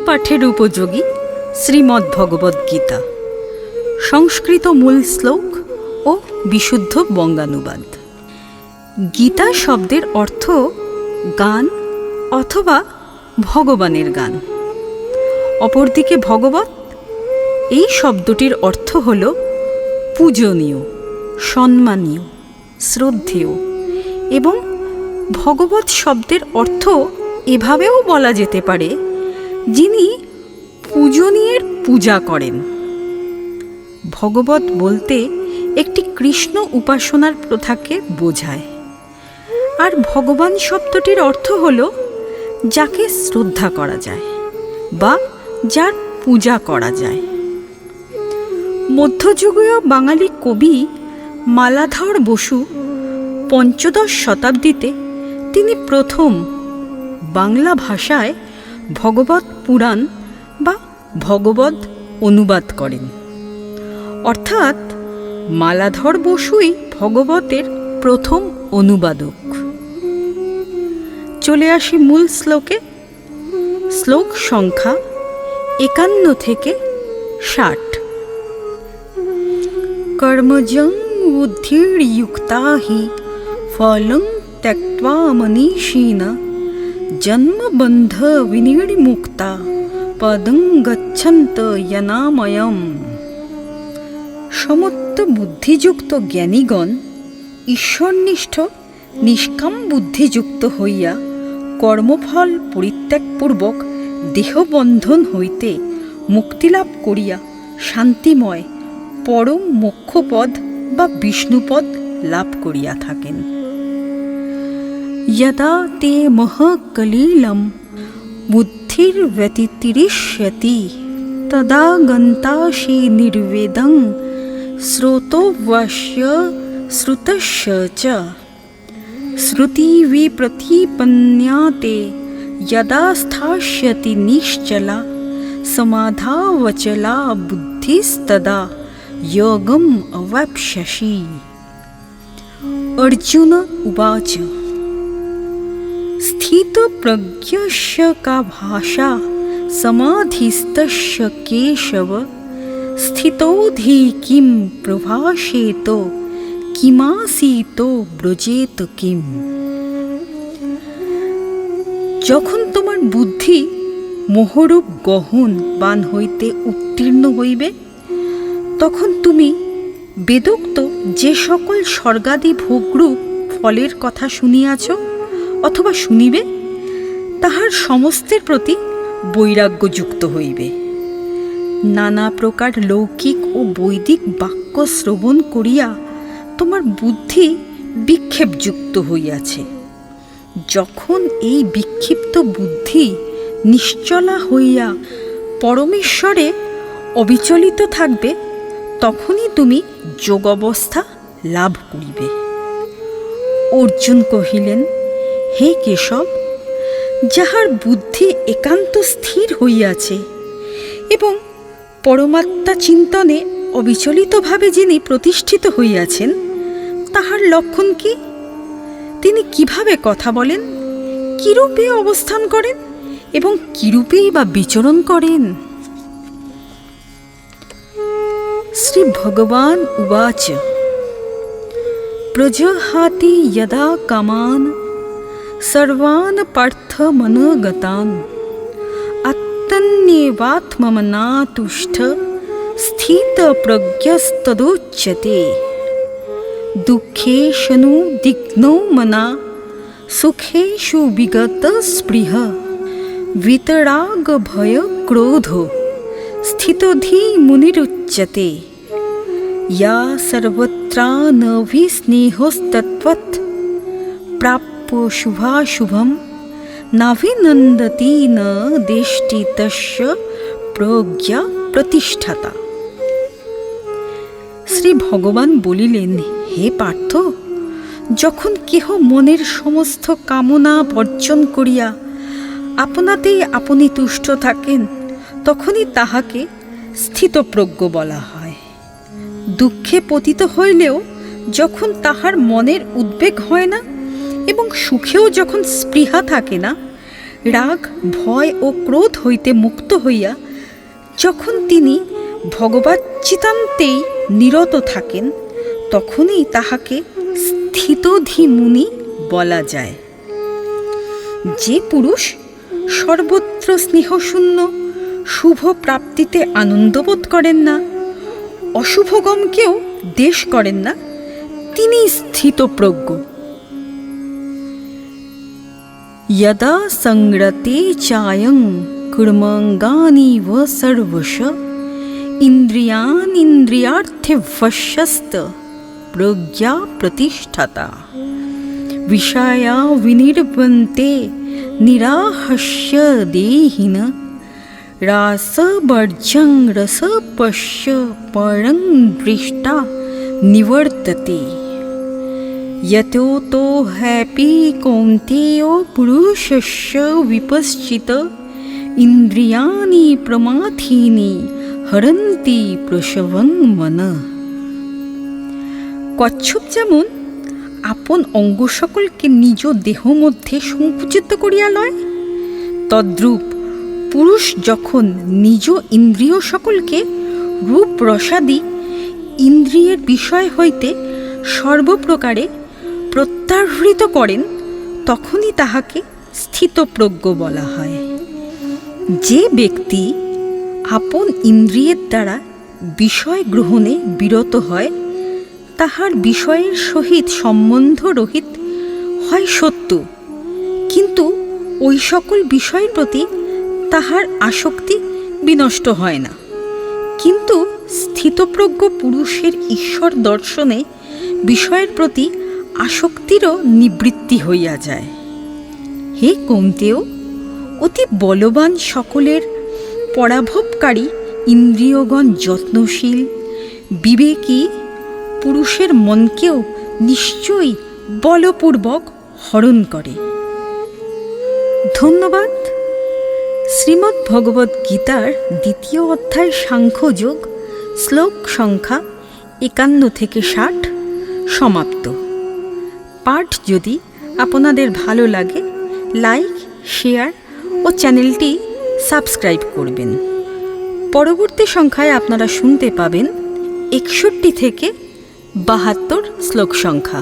পাঠের উপযোগী শ্রীমদ্ ভগবদ্গীতা, সংস্কৃত মূল শ্লোক ও বিশুদ্ধ বঙ্গানুবাদ। গীতা শব্দের অর্থ গান অথবা ভগবানের গান। অপরদিকে ভগবৎ এই শব্দটির অর্থ হল পূজনীয়, সম্মানীয়, শ্রদ্ধেয়। এবং ভগবৎ শব্দের অর্থ এভাবেও বলা যেতে পারে যিনি পূজনীয়ের পূজা করেন। ভগবৎ বলতে একটি কৃষ্ণ উপাসনার প্রথাকে বোঝায়। আর ভগবান শব্দটির অর্থ হল যাকে শ্রদ্ধা করা যায় বা যার পূজা করা যায়। মধ্যযুগীয় বাঙালি কবি মালাধর বসু পঞ্চদশ শতাব্দীতে তিনি প্রথম বাংলা ভাষায় ভগবৎ পুরাণ বা ভগবৎ অনুবাদ করেন। অর্থাৎ মালাধর বসুই ভগবতের প্রথম অনুবাদক। চলে আসি মূল শ্লোকে। শ্লোক সংখ্যা 51 থেকে 60। কর্মজং বুদ্ধির্যুক্তা হি ফলং ত্যক্ত্বা মনীষিণঃ জন্মবন্ধ বিনির্মুক্তা পদং গচ্ছন্ত যনাময়ম। সমত্ব বুদ্ধিযুক্ত জ্ঞানীগণ ঈশ্বরনিষ্ঠ নিষ্কাম বুদ্ধিযুক্ত হইয়া কর্মফল পরিত্যাগপূর্বক দেহবন্ধন হইতে মুক্তিলাভ করিয়া শান্তিময় পরম মোক্ষপদ বা বিষ্ণুপদ লাভ করিয়া থাকেন। যদা তে মহাকলিলম বুদ্ধির্ব্যতিরিষ্যতি তদা গন্তাসি নির্বেদং শ্রোতোবশ্য শ্রুতস্য চ। শ্রুতিবিপ্রতিপন্যাতে যদা স্থাস্যতি নিশ্চলা সমাধাবচলা বুদ্ধিস্তদা যোগম অवाप्स्यसि। अर्जुन उवाच स्थितप्रज्ञस्य का भाषा समाधिस्तस्य केशव स्थितोऽधि किं प्रभाषेतो किमासीतो ব্রজেত কিম। যখন তোমার বুদ্ধি মোহরূপ গহন বান হইতে উত্তীর্ণ হইবে, তখন তুমি বেদোক্ত যে সকল স্বর্গাদি ভোগরূপ ফলের কথা শুনিয়াছ অথবা শুনিবে, তাহার সমস্তের প্রতি বৈরাগ্যযুক্ত হইবে। নানা প্রকার লৌকিক ও বৈদিক বাক্য শ্রবণ করিয়া তোমার বুদ্ধি বিক্ষেপযুক্ত হইয়াছে। যখন এই বিক্ষিপ্ত বুদ্ধি নিশ্চলা হইয়া পরমেশ্বরে অবিচলিত থাকবে, তখনই তুমি যোগ অবস্থা লাভ করিবে। অর্জুন কহিলেন, হে কেশব, যাহার বুদ্ধি একান্ত স্থির হইয়াছে এবং পরমাত্মা চিন্তনে অবিচলিতভাবে যিনি প্রতিষ্ঠিত হইয়াছেন, তাহার লক্ষণ কি? তিনি কিভাবে কথা বলেন, কিরূপে অবস্থান করেন এবং কিরূপেই বা বিচরণ করেন? শ্রী ভগবান উবাচ প্রজহাতি যদা কামান সর্বান পার্থ মনোগতান আত্মন্যেবাত্মনা তুষ্ঠ স্থিত প্রজ্ঞস্তদুচ্যতে। দুঃখেষু দিগ্নৌ মনা সুখেষু বিগত স্পৃহ বিতরাগ ভয় ক্রোধ স্থিতধি মুনিরুচ্যতে। या सर्वत्रानभिस्नेहोस्तत्वत् प्राप्य शुभाशुभं नाभिनन्दति न देष्टि तस्य प्रज्ञा प्रतिष्ठता। শ্রী ভগবান বলিলেন, হে পার্থ, যখন কেহ মনের সমস্ত কামনা বর্জন করিয়া আপনাতেই আপনি তুষ্ট থাকেন, তখনই তাহাকে স্থিতপ্রজ্ঞ বলা হয়। দুঃখে পতিত হইলেও যখন তাহার মনের উদ্বেগ হয় না এবং সুখেও যখন স্পৃহা থাকে না, রাগ, ভয় ও ক্রোধ হইতে মুক্ত হইয়া যখন তিনি ভগবচ্চিন্তান্তেই নিরত থাকেন, তখনই তাহাকে স্থিতধী মুনি বলা যায়। যে পুরুষ সর্বত্র স্নেহশূন্য, শুভ প্রাপ্তিতে আনন্দবোধ করেন না, অশুভগমকেও দেশ করেন না, তিনি স্থিতপ্রজ্ঞ। यदा संग्रते चायं कुर्मङ्गानीव सर्वश इन्द्रियाणीन्द्रियार्थेवशस्त प्रज्ञा प्रतिष्ठता विषया विनिर्वन्ते निराहस्य देहिन रासवर्जं रसपश्य परं दृष्टा निवर्तते यतो हैपी कौन्तेयो पुरुषस्य विपश्चित इंद्रियाणि प्रमाथीनि हरन्ति प्रसवं मन। কচ্ছপ যেমন আপন অঙ্গ সকলকে নিজ দেহ মধ্যে সংকুচিত করিয়া লয়, তদ্রূপ পুরুষ যখন নিজ ইন্দ্রিয় সকলকে রূপ রসাদি ইন্দ্রিয়ের বিষয় হইতে সর্বপ্রকারে প্রত্যাহৃত করেন, তখনই তাহাকে স্থিতপ্রজ্ঞ বলা হয়। যে ব্যক্তি আপন ইন্দ্রিয়ের দ্বারা বিষয় গ্রহণে বিরত হয়, তাহার বিষয়ের সহিত সম্বন্ধ রহিত হয় সত্য, কিন্তু ওই সকল বিষয়ের প্রতি তাহার আসক্তি বিনষ্ট হয় না। কিন্তু স্থিতপ্রজ্ঞ পুরুষের ঈশ্বর দর্শনে বিষয়ের প্রতি আসক্তিরও নিবৃত্তি হইয়া যায়। হে কৌন্তেয়, অতি বলবান সকলের পরাভবকারী ইন্দ্রিয়গণ যত্নশীল বিবেকী পুরুষের মনকেও নিশ্চয়ই বলপূর্বক হরণ করে। ধন্যবাদ। শ্রীমদ্ ভগবদ গীতার 2য় অধ্যায় সাংখ্যযোগ, শ্লোক সংখ্যা 51 থেকে 60 সমাপ্ত। পাঠ যদি আপনাদের ভালো লাগে, লাইক, শেয়ার ও চ্যানেলটি সাবস্ক্রাইব করবেন। পরবর্তী সংখ্যায় আপনারা শুনতে পাবেন 61 থেকে 72 শ্লোক সংখ্যা।